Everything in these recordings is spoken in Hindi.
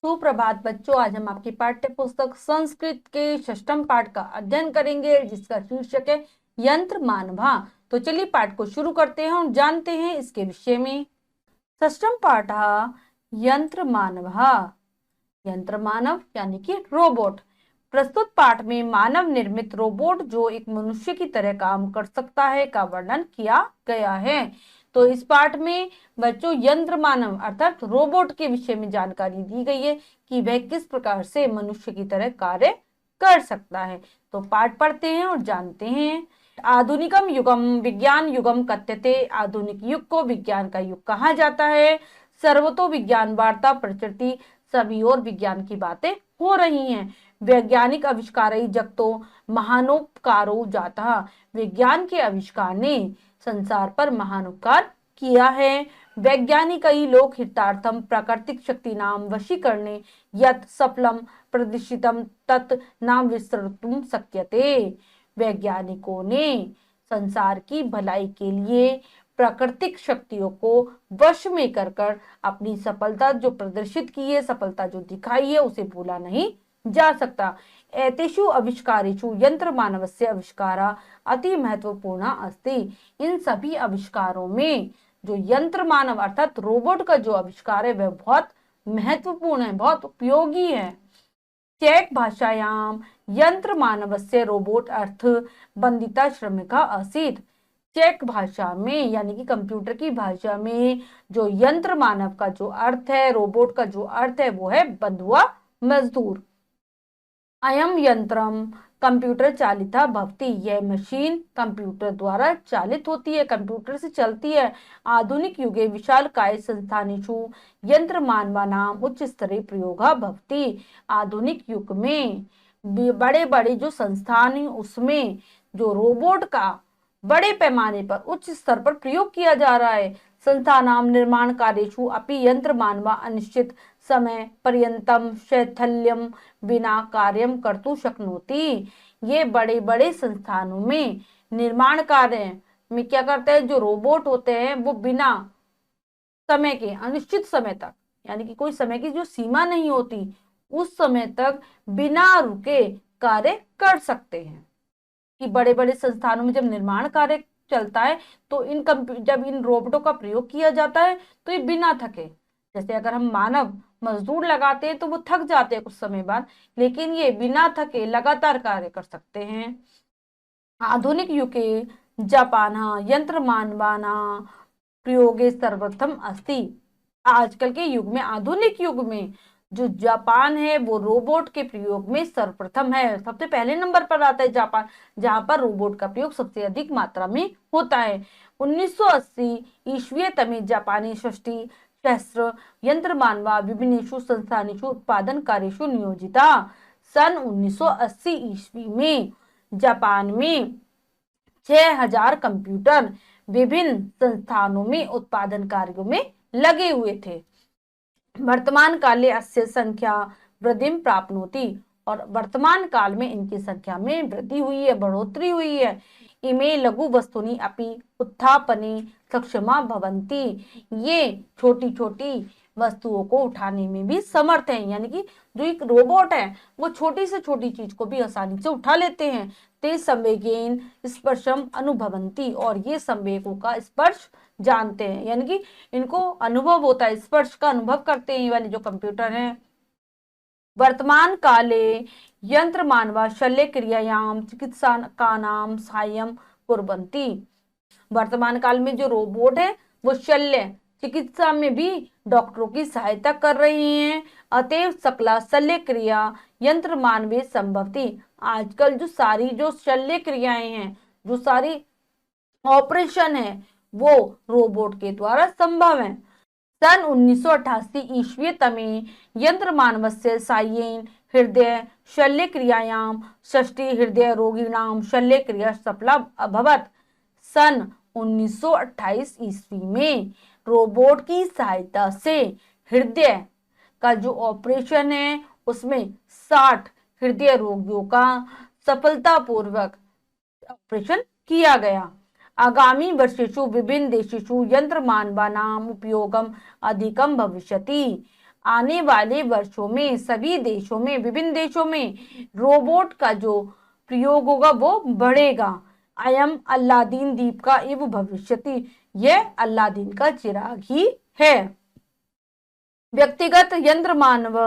सुप्रभात बच्चों, आज हम आपकी पाठ्य पुस्तक संस्कृत के षष्ठम पाठ का अध्ययन करेंगे जिसका शीर्षक है यंत्र मानवा। तो चलिए पाठ को शुरू करते हैं और जानते हैं इसके विषय में। षष्ठम पाठ यंत्र मानवा। यंत्र मानव यानी कि रोबोट। प्रस्तुत पाठ में मानव निर्मित रोबोट जो एक मनुष्य की तरह काम कर सकता है का वर्णन किया गया है। तो इस पाठ में बच्चों यंत्र मानव अर्थात रोबोट के विषय में जानकारी दी गई है कि वह किस प्रकार से मनुष्य की तरह कार्य कर सकता है। तो पाठ पढ़ते हैं और जानते हैं। आधुनिकम युगम विज्ञान युगम कथ्यते। आधुनिक युग को विज्ञान का युग कहा जाता है। सर्वतो विज्ञान वार्ता प्रचलित, सभी और विज्ञान की बातें हो रही हैं। वैज्ञानिक आविष्कार जगतो महानोपकारो जाता। विज्ञान के आविष्कार ने संसार पर महान उपकार किया है। वैज्ञानिक लोक हितार्थम प्राकृतिक शक्ति नाम वशीकरणे यत् सफलम प्रदर्शितम तत् नाम विस्तृतुम शक्यते। वैज्ञानिकों ने संसार की भलाई के लिए प्राकृतिक शक्तियों को वश में कर अपनी सफलता जो प्रदर्शित की है, सफलता जो दिखाई है, उसे भूला नहीं जा सकता। एतेषु आविष्कारेषु यंत्र मानवस्य आविष्कारा अति महत्वपूर्ण अस्ति। इन सभी आविष्कारों में जो यंत्र मानव अर्थात रोबोट का जो आविष्कार है वह बहुत महत्वपूर्ण है, बहुत उपयोगी है। चेक भाषायाम यंत्र मानवस्य रोबोट अर्थ बंदिता श्रमिका आसीत। चेक भाषा में यानी कि कंप्यूटर की भाषा में जो यंत्र मानव का जो अर्थ है, रोबोट का जो अर्थ है वो है बंधुआ मजदूर। अयम यंत्रम कंप्यूटर चालिता भवति। यह मशीन कंप्यूटर द्वारा चालित होती है, कंप्यूटर से चलती है। आधुनिक युगे विशाल काय संस्थानेषु यंत्र मानवानाम उच्च स्तरीय प्रयोगा भवति। आधुनिक युग में बड़े बड़े जो संस्थान है उसमें जो रोबोट का बड़े पैमाने पर उच्च स्तर पर प्रयोग किया जा रहा है। संस्थानाम निर्माण कार्येषु अपि यंत्र मानवा अनिश्चित समय पर्यंतम शैथल्यम बिना कार्यम कर्तु शक्नोति। ये बड़े बड़े संस्थानों में निर्माण कार्य में क्या करते हैं, जो रोबोट होते हैं वो बिना समय के अनिश्चित समय तक यानी कि कोई समय की जो सीमा नहीं होती उस समय तक बिना रुके कार्य कर सकते हैं। कि बड़े बड़े संस्थानों में जब निर्माण कार्य चलता है तो जब इन रोबोटों का प्रयोग किया जाता है तो ये बिना थके, जैसे अगर हम मानव मजदूर लगाते हैं तो वो थक जाते हैं कुछ समय बाद, लेकिन ये बिना थके लगातार कार्य कर सकते हैं। आधुनिक युगे जापान यंत्र मानवाना प्रयोगे सर्वप्रथम अस्ति। आजकल के युग में, आधुनिक युग में जो जापान है वो रोबोट के प्रयोग में सर्वप्रथम है, सबसे पहले नंबर पर आता है जापान, जहां पर रोबोट का प्रयोग सबसे अधिक मात्रा में होता है। 1980 ईस्वी तमे जापानी षष्ठी सहस्र यंत्र मानवा विभिन्नेषु संस्थानेषु उत्पादन कार्येषु नियोजिता। सन 1980 ईस्वी में जापान में 6000 कंप्यूटर विभिन्न संस्थानों में उत्पादन कार्यों में लगे हुए थे। वर्तमान काले अस्य संख्या वृद्धि प्राप्नोति। और वर्तमान काल में इनकी संख्या में वृद्धि हुई है, बढ़ोतरी हुई है। इमे लघु वस्तुनि अपि उत्थापने सक्षमा भवन्ति। ये छोटी छोटी वस्तुओं को उठाने में भी समर्थ हैं, यानी कि जो एक रोबोट है वो छोटी से छोटी चीज को भी आसानी से उठा लेते हैं। ते संवेगेन स्पर्शम अनुभवन्ति। और ये संवेगों का स्पर्श जानते हैं, यानी कि इनको अनुभव होता है, स्पर्श का अनुभव करते हैं ये वाले जो कंप्यूटर हैं। वर्तमान काले यंत्र मानवा शल्य क्रियायाम चिकित्सा का नाम सायम कुर्वन्ति। वर्तमान काल में जो रोबोट है वो शल्य चिकित्सा में भी डॉक्टरों की सहायता कर रही हैं। अतएव सकला शल्य क्रिया यंत्र मानवे संभवती। आजकल जो सारी जो शल्य क्रियाएं हैं, जो सारी ऑपरेशन है वो रोबोट के द्वारा संभव है। सन 1988 ईस्वी तमे यंत्र मानवस्य सायेन हृदय शल्य क्रियायाम षष्ठी हृदय रोगिणाम शल्य क्रिया सफला अभवत। सन 1928 ईस्वी में रोबोट की सहायता से हृदय का जो ऑपरेशन है उसमें 60 हृदय रोगियों का सफलतापूर्वक ऑपरेशन किया गया। आगामी वर्षेषु विभिन्न देशेषु यंत्र मानवानाम उपयोगम अधिकम भविष्यति। आने वाले वर्षों में सभी देशों में, विभिन्न देशों में रोबोट का जो प्रयोग होगा वो बढ़ेगा। अयम अल्लादीन दीप का इव भविष्यति, यह अल्लादीन का चिराग ही है। व्यक्तिगत यंत्र मानव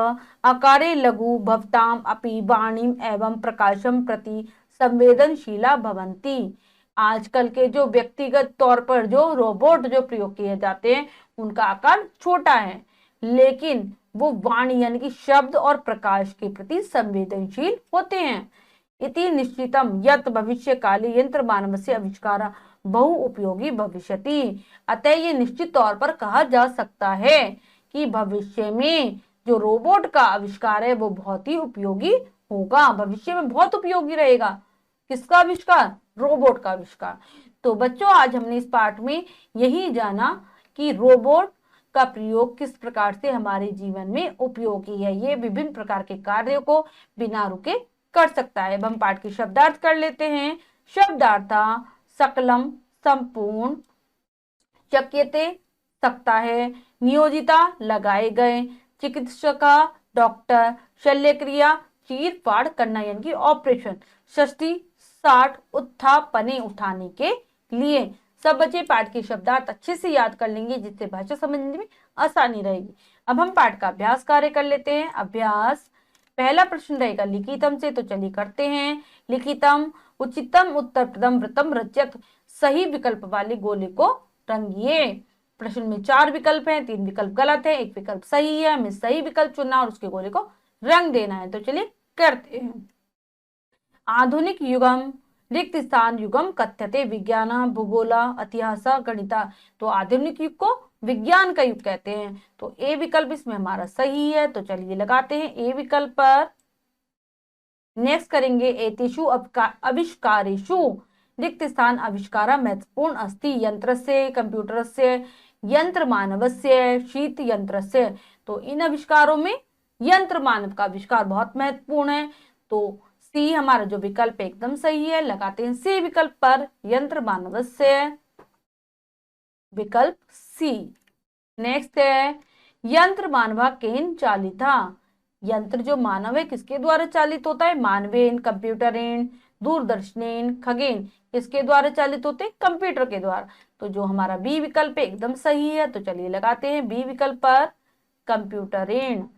आकारे लघु भवताम अपि वाणीम एवं प्रकाशम प्रति संवेदनशीला भवंती। आजकल के जो व्यक्तिगत तौर पर जो रोबोट जो प्रयोग किए जाते हैं उनका आकार छोटा है, लेकिन वो वाणी यानी कि शब्द और प्रकाश के प्रति संवेदनशील होते हैं। इति निश्चितम यत भविष्य काले यंत्र मानव से आविष्कार बहु उपयोगी भविष्यति। अतः ये निश्चित तौर पर कहा जा सकता है कि भविष्य में जो रोबोट का आविष्कार है वो बहुत ही उपयोगी होगा, भविष्य में बहुत उपयोगी रहेगा। किसका आविष्कार? रोबोट का आविष्कार। तो बच्चों आज हमने इस पाठ में यही जाना कि रोबोट का प्रयोग किस प्रकार से हमारे जीवन में उपयोगी है। ये विभिन्न प्रकार के कार्यों को बिना रुके कर सकता है। अब हम पाठ के शब्दार्थ कर लेते हैं। शब्दार्थ सकलम संपूर्ण, शक्यते सकता है, नियोजिता लगाए गए, चिकित्सका डॉक्टर, शल्यक्रिया चीर फाड़ करना यानी कि ऑपरेशन, षष्ठी 60 उत्थापने उठाने के लिए। सब बच्चे पाठ के शब्दार्थ अच्छे से याद कर लेंगे जिससे भाषा समझने में आसानी रहेगी। अब हम पाठ का अभ्यास कार्य कर लेते हैं। अभ्यास पहला प्रश्न रहेगा लिखितम से, तो चलिए करते हैं। लिखितम उचितम उत्तर प्रथम व्रतम रचयत, सही विकल्प वाले गोले को रंगिए। प्रश्न में 4 विकल्प हैं, 3 विकल्प गलत है, 1 विकल्प सही है। हमें सही विकल्प चुनना और उसके गोले को रंग देना है। तो चलिए करते हैं। आधुनिक युगम रिक्त स्थान युगम कथ्यते, विज्ञान भूगोल इतिहास गणिता। तो आधुनिक युग को विज्ञान का युग कहते हैं। तो ए विकल्प इसमें हमारा सही है। तो चलिए लगाते हैं ए विकल्प पर। नेक्स्ट करेंगे एतेषु आविष्कारेषु रिक्त स्थान आविष्कार महत्वपूर्ण अस्ति, यंत्र से, कंप्यूटर से, यंत्र मानवस्य, शीत यंत्र से। तो इन आविष्कारों में यंत्र मानव का आविष्कार बहुत महत्वपूर्ण है। तो सी हमारा जो विकल्प एकदम सही है। लगाते हैं सी विकल्प पर, यंत्र मानवस्य, विकल्प सी। नेक्स्ट है यंत्र मानवा केन चालिता, यंत्र जो मानव है किसके द्वारा चालित होता है? मानवेन, कंप्यूटरेन, दूरदर्शनेन, खगेन, किसके द्वारा चालित होते हैं? कंप्यूटर के द्वारा। तो जो हमारा बी विकल्प एकदम सही है। तो चलिए लगाते हैं बी विकल्प पर, कंप्यूटरेन।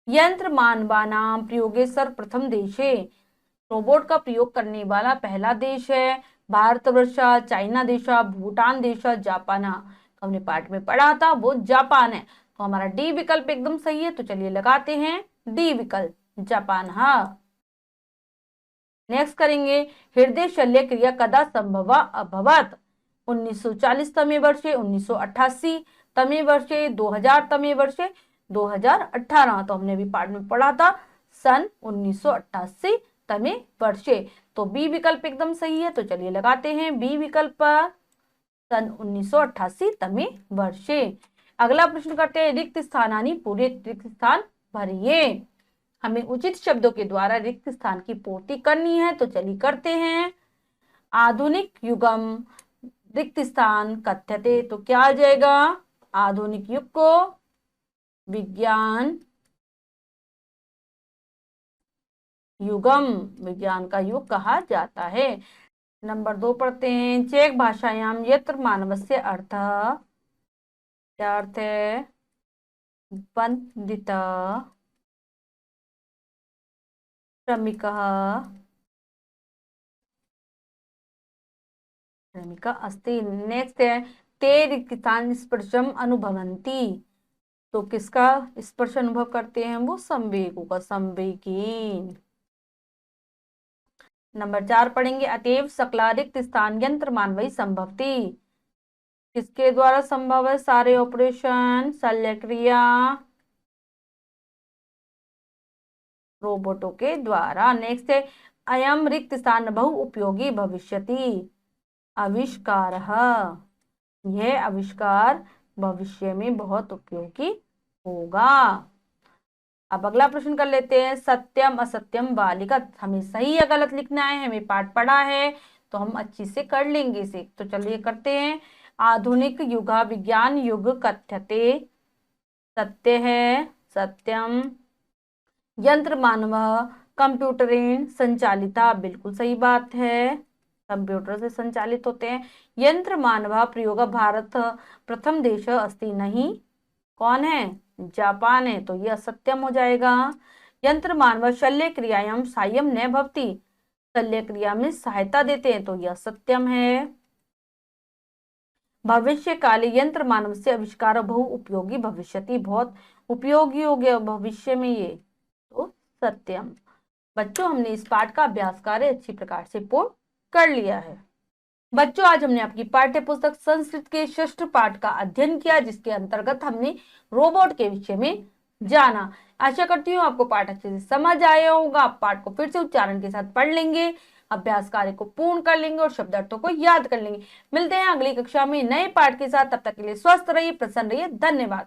यंत्र मानवानाम प्रयोगे सर्वप्रथम देशे, रोबोट का प्रयोग करने वाला पहला देश है भारतवर्ष, चाइना देश, भूटान देश, जापान। तो हमने पाठ में पढ़ा था वो जापान है। तो हमारा डी विकल्प एकदम सही है। तो चलिए लगाते हैं डी विकल्प, जापान। हाँ, नेक्स्ट करेंगे हृदय शल्य क्रिया कदा संभव अभवत, 1940 तमे वर्षे, 1988 तमे वर्षे, 2000 तमे वर्षे, 2018। तो हमने भी पाठ में पढ़ा था सन 1988 तमे वर्षे। तो बी विकल्प एकदम सही है। तो चलिए लगाते हैं बी विकल्प पर, सन 1988 तमे वर्षे। अगला प्रश्न करते हैं रिक्त स्थानानि पूरे रिक्त स्थान भरिए, हमें उचित शब्दों के द्वारा रिक्त स्थान की पूर्ति करनी है। तो चलिए करते हैं। आधुनिक युगम रिक्त स्थान कथ्यते, तो क्या आ जाएगा? आधुनिक युग को विज्ञान युगम, विज्ञान का युग कहा जाता है। नंबर 2 पढ़ते हैं। चेक भाषायाम यत्र मानवस्य अर्थ, क्या अर्थ है? बंदित श्रमिक, श्रमिका अस्ति। नेक्स्ट है ते रिक्तान स्पर्शम अनुभवंती, तो किसका स्पर्श अनुभव करते हैं? वो संवेगों का, संवेगीन। नंबर 4 पढ़ेंगे अतएव सकला रिक्त स्थान यंत्र मानवई संभवती, किसके द्वारा संभव है? सारे ऑपरेशन, शल्य क्रिया रोबोटों के द्वारा। नेक्स्ट है अयम रिक्त स्थान बहु उपयोगी भविष्यति, आविष्कार, यह आविष्कार भविष्य में बहुत उपयोगी होगा। अब अगला प्रश्न कर लेते हैं। सत्यम असत्यम बालिकत, हमें सही या गलत लिखना है। हमें पाठ पढ़ा है तो हम अच्छी से कर लेंगे इसे। तो चलिए करते हैं। आधुनिक युग विज्ञान युग कथ्यते, सत्य है। सत्यम। यंत्र मानव कंप्यूटरेण संचालिता, बिल्कुल सही बात है, कंप्यूटर से संचालित होते हैं। यंत्र मानव प्रयोग भारत प्रथम देश अस्ति, नहीं, कौन है, जापान है, तो यह सत्यम हो जाएगा। यंत्र मानव शल्य क्रियायाम सायम न भवति, शल्य क्रिया में सहायता देते हैं, तो यह सत्यम है। भविष्य काले यंत्र मानव से आविष्कार बहु उपयोगी भविष्यति, बहुत उपयोगी हो गया भविष्य में ये, तो सत्यम। बच्चों, हमने इस पाठ का अभ्यास कार्य अच्छी प्रकार से पूर्ण कर लिया है। बच्चों, आज हमने आपकी पाठ्य पुस्तक संस्कृत के 6ठ पाठ का अध्ययन किया, जिसके अंतर्गत हमने रोबोट के विषय में जाना। आशा करती हूँ आपको पाठ अच्छे से समझ आया होगा। आप पाठ को फिर से उच्चारण के साथ पढ़ लेंगे, अभ्यास कार्य को पूर्ण कर लेंगे और शब्दार्थों को याद कर लेंगे। मिलते हैं अगली कक्षा में नए पाठ के साथ, तब तक के लिए स्वस्थ रहिए, प्रसन्न रहिए, धन्यवाद।